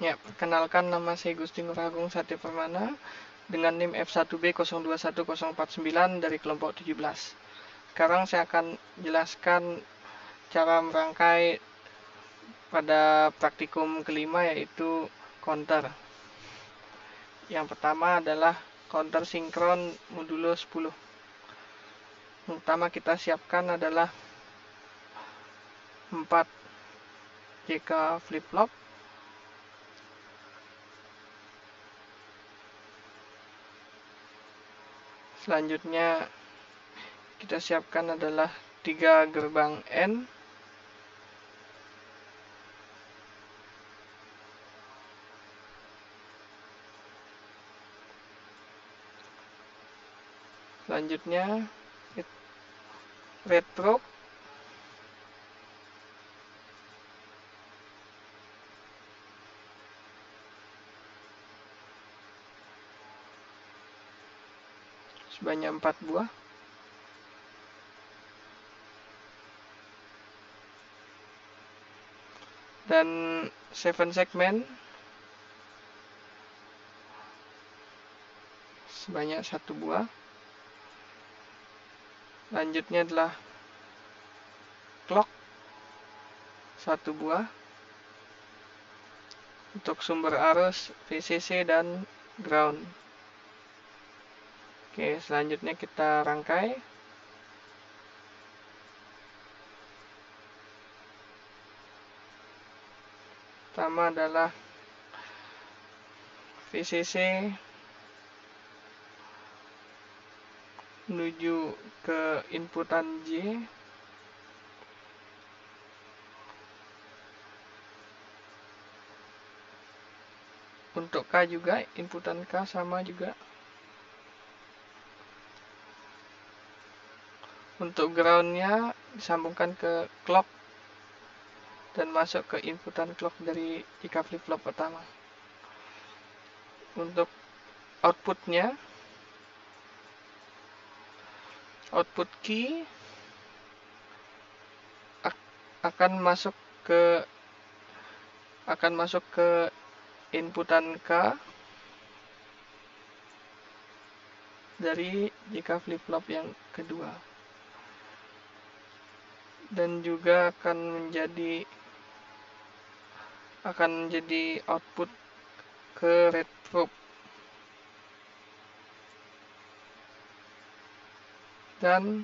Ya, perkenalkan, nama saya Gusti Nur Agung Satya Permana dengan NIM F1B021049 dari kelompok 17. Sekarang saya akan jelaskan cara merangkai pada praktikum kelima, yaitu counter. Yang pertama adalah counter sinkron modulo 10. Yang pertama kita siapkan adalah 4 JK flip-flop, selanjutnya kita siapkan adalah 3 gerbang N, selanjutnya red probe, sebanyak 4 buah, dan 7 segmen sebanyak 1 buah. Selanjutnya adalah clock 1 buah untuk sumber arus VCC dan ground. Oke, selanjutnya kita rangkai. Pertama adalah VCC menuju ke inputan J, untuk K juga, inputan K sama juga. Untuk groundnya disambungkan ke clock dan masuk ke inputan clock dari JK flip-flop pertama. Untuk outputnya, output key akan masuk ke inputan K dari JK flip-flop yang kedua, dan juga akan menjadi output ke red probe, dan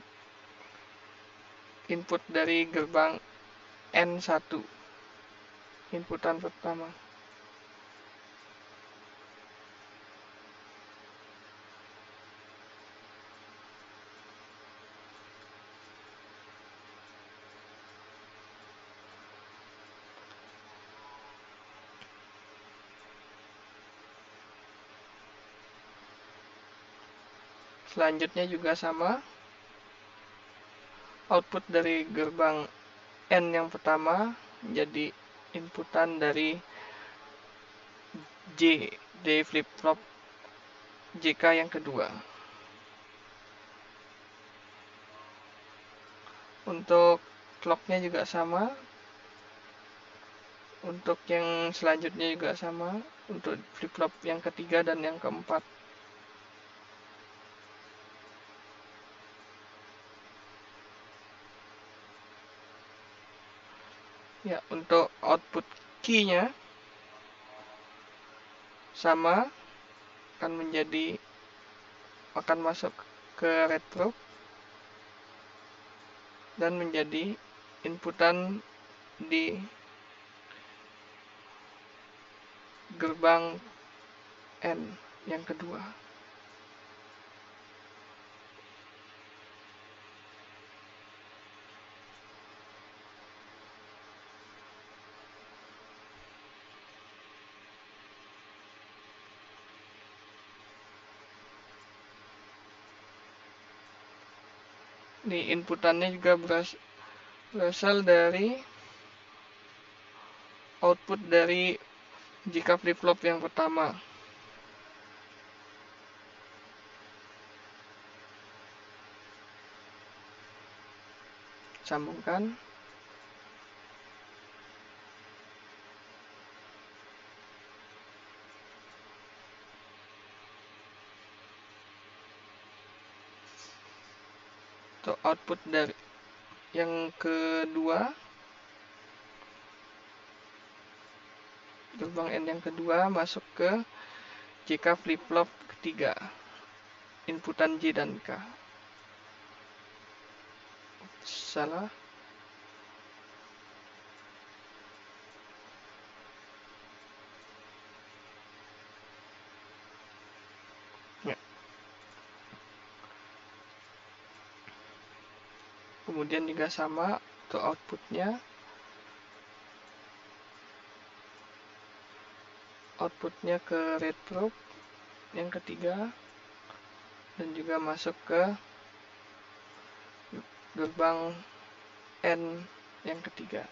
input dari gerbang N1, inputan pertama. Selanjutnya juga sama, output dari gerbang N yang pertama menjadi inputan dari J flip-flop JK yang kedua. Untuk clocknya juga sama, untuk yang selanjutnya juga sama, untuk flip-flop yang ketiga dan yang keempat. Ya, untuk output key-nya sama, akan masuk ke red probe dan menjadi inputan di gerbang N yang kedua. Ini inputannya juga berasal dari output dari JK flip-flop yang pertama. Sambungkan. Untuk output dari yang kedua, gerbang N yang kedua masuk ke jika flip-flop ketiga, inputan J dan K. Salah. Ya. Kemudian juga sama untuk outputnya. Outputnya ke red probe yang ketiga dan juga masuk ke gerbang N yang ketiga.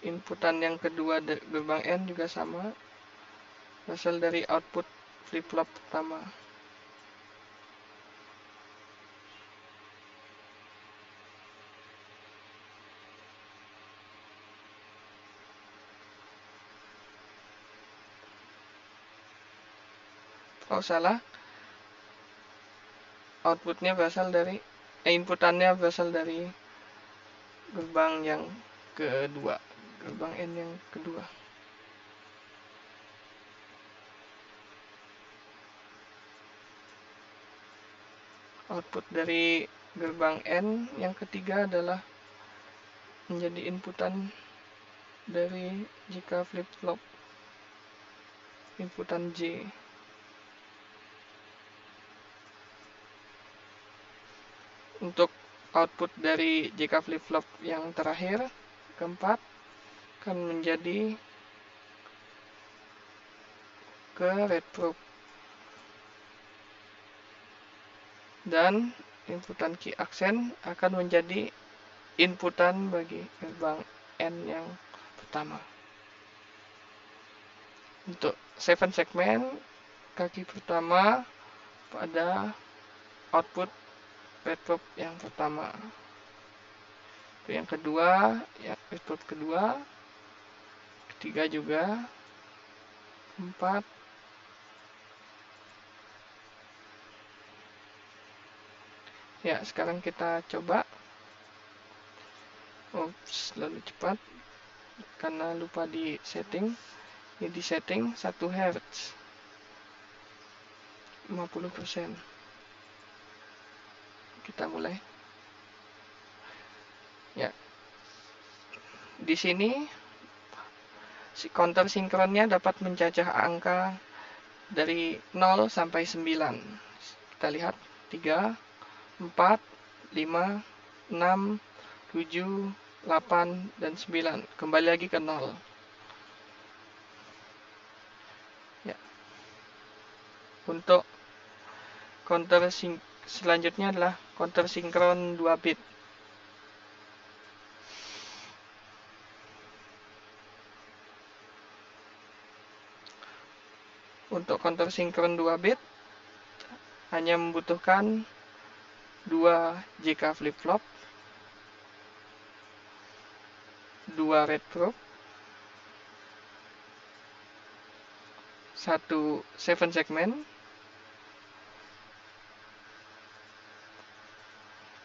Inputan yang kedua gerbang N juga sama, berasal dari output flip-flop pertama. Oh, salah. Outputnya berasal dari inputannya berasal dari gerbang yang kedua, gerbang N yang kedua. Output dari gerbang N yang ketiga adalah menjadi inputan dari jika flip-flop inputan J. Untuk output dari jika flip-flop yang terakhir, keempat, akan menjadi ke red probe. Dan inputan key accent akan menjadi inputan bagi gerbang N yang pertama. Untuk 7 segmen, kaki pertama pada output red probe yang pertama. Itu yang kedua, ya red probe kedua, ketiga juga, keempat, ya sekarang kita coba. Oops, lalu cepat karena lupa di setting. Ini di setting 1 Hz 50%. Kita mulai. Ya. Di sini si counter sinkronnya dapat mencacah angka dari 0 sampai 9. Kita lihat 3, 4, 5, 6, 7, 8, dan 9. Kembali lagi ke 0. Ya. Untuk counter selanjutnya adalah counter sinkron 2 bit. Untuk counter sinkron 2 bit hanya membutuhkan 2 JK flip-flop, 2 red probe, 1 7 segmen,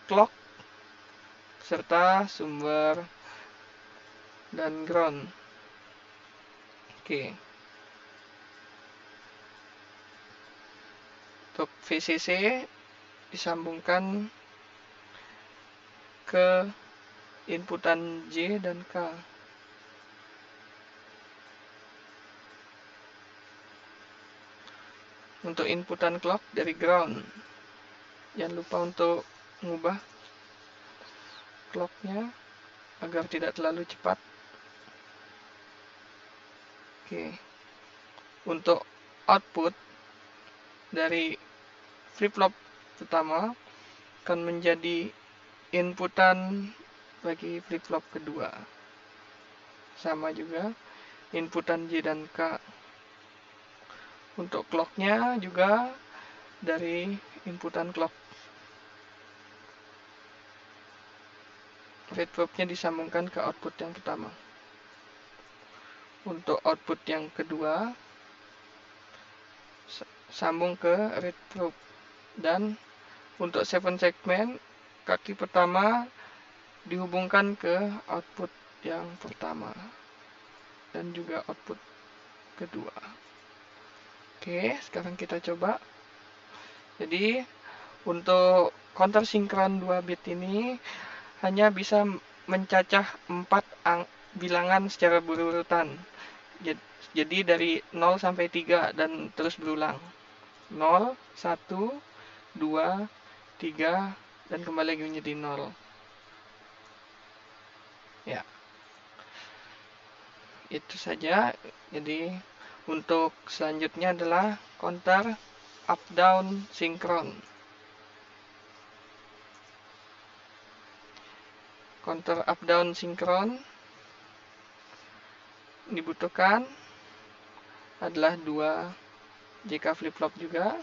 clock, serta sumber dan ground. Oke. Untuk VCC disambungkan ke inputan J dan K. Untuk inputan clock dari ground, jangan lupa untuk mengubah clocknya agar tidak terlalu cepat. Oke. Untuk output dari flip-flop pertama akan menjadi inputan bagi flip-flop kedua. Sama juga inputan J dan K. Untuk clocknya juga dari inputan clock. Red probe-nya disambungkan ke output yang pertama. Untuk output yang kedua sambung ke read probe, dan untuk 7 segmen kaki pertama dihubungkan ke output yang pertama dan juga output kedua. Oke, sekarang kita coba. Jadi untuk counter sinkron 2 bit ini hanya bisa mencacah 4 bilangan secara berurutan. Jadi dari 0 sampai 3 dan terus berulang. 0, 1, 2, 3, dan kembali lagi menjadi 0. Ya, itu saja. Jadi untuk selanjutnya adalah counter up down sinkron. Counter up down sinkron dibutuhkan adalah 2 JK flip flop juga.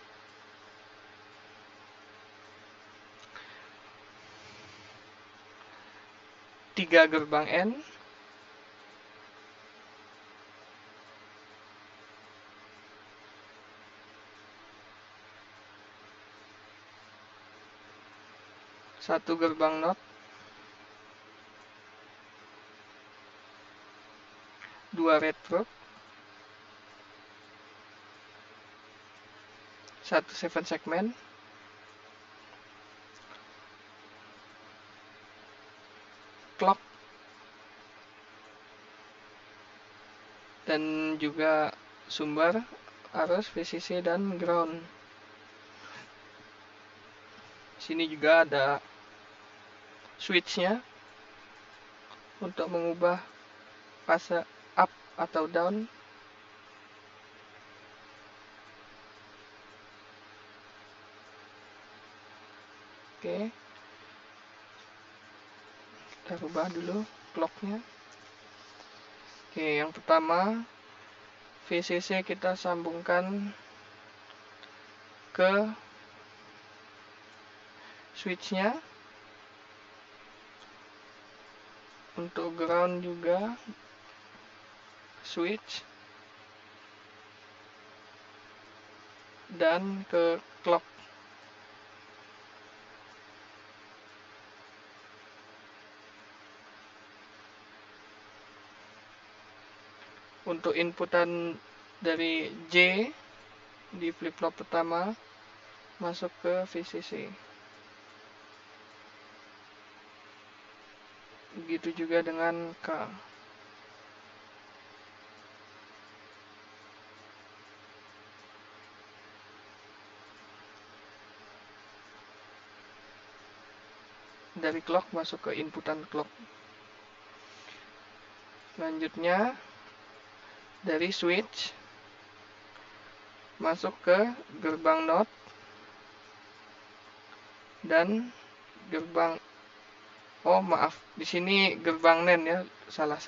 Tiga gerbang N, satu gerbang NOT, 2 read probe, 1 7 segmen, clock, dan juga sumber arus VCC dan ground. Sini juga ada switchnya untuk mengubah fase up atau down. Oke, kita rubah dulu clocknya. Oke, yang pertama VCC kita sambungkan ke switchnya. Untuk ground juga switch, dan ke clock. Untuk inputan dari J di flip flop pertama masuk ke VCC. Begitu juga dengan K. Dari clock masuk ke inputan clock. Selanjutnya dari switch masuk ke gerbang NOT dan gerbang, oh maaf, di sini gerbang NAND ya, salah.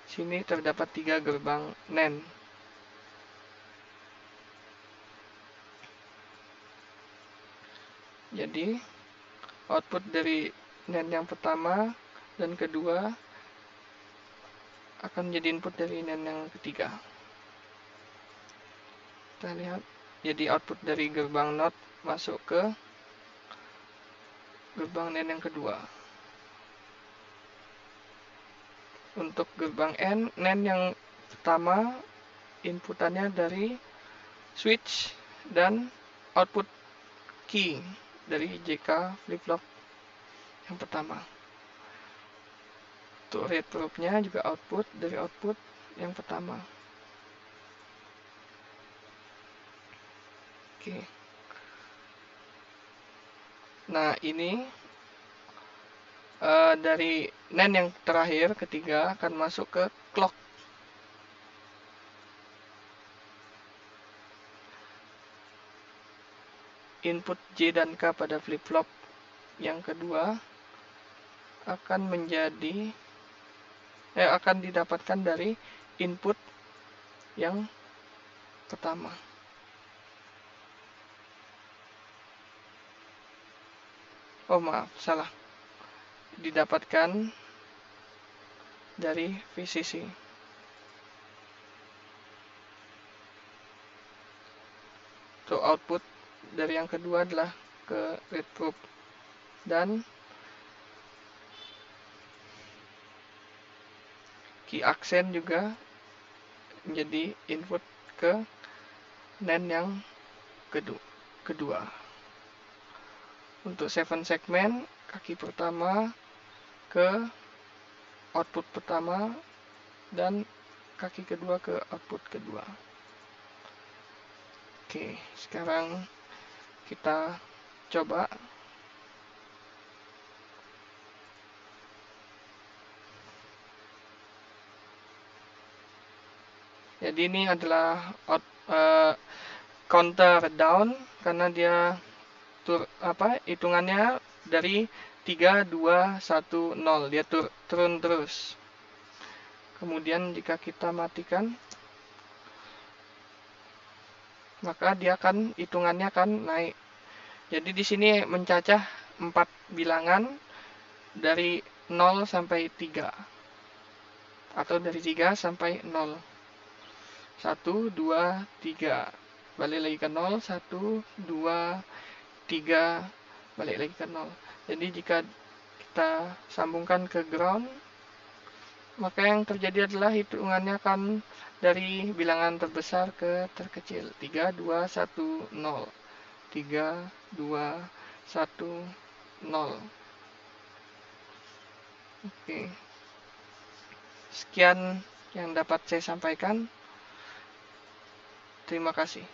Sini terdapat 3 gerbang NAND. Jadi output dari NAND yang pertama dan kedua akan menjadi input dari NAND yang ketiga. Kita lihat, jadi output dari gerbang NOT masuk ke gerbang NAND yang kedua. Untuk gerbang NAND yang pertama inputannya dari switch dan output key dari JK flip flop yang pertama. Untuk read probe-nya juga output dari output yang pertama. Oke. Nah, ini dari NAND yang terakhir ketiga akan masuk ke clock. Input J dan K pada flip flop yang kedua akan menjadi akan didapatkan dari input yang pertama. Oh maaf, salah. Didapatkan dari VCC. output dari yang kedua adalah ke read probe, dan key accent juga menjadi input ke NAND yang kedua. Untuk 7 segmen, kaki pertama ke output pertama dan kaki kedua ke output kedua. Oke, sekarang kita coba. Jadi ini adalah counter down karena dia hitungannya dari 3, 2, 1, 0. Dia turun terus. Kemudian jika kita matikan, maka dia hitungannya akan naik. Jadi di sini mencacah 4 bilangan dari 0 sampai 3. Atau dari 3 sampai 0. 1, 2, 3. Balik lagi ke 0, 1, 2, 3, balik lagi ke 0. Jadi jika kita sambungkan ke ground, maka yang terjadi adalah hitungannya akan dari bilangan terbesar ke terkecil. 3, 2, 1, 0. 3, 2, 1, 0. Oke. Sekian yang dapat saya sampaikan. Terima kasih.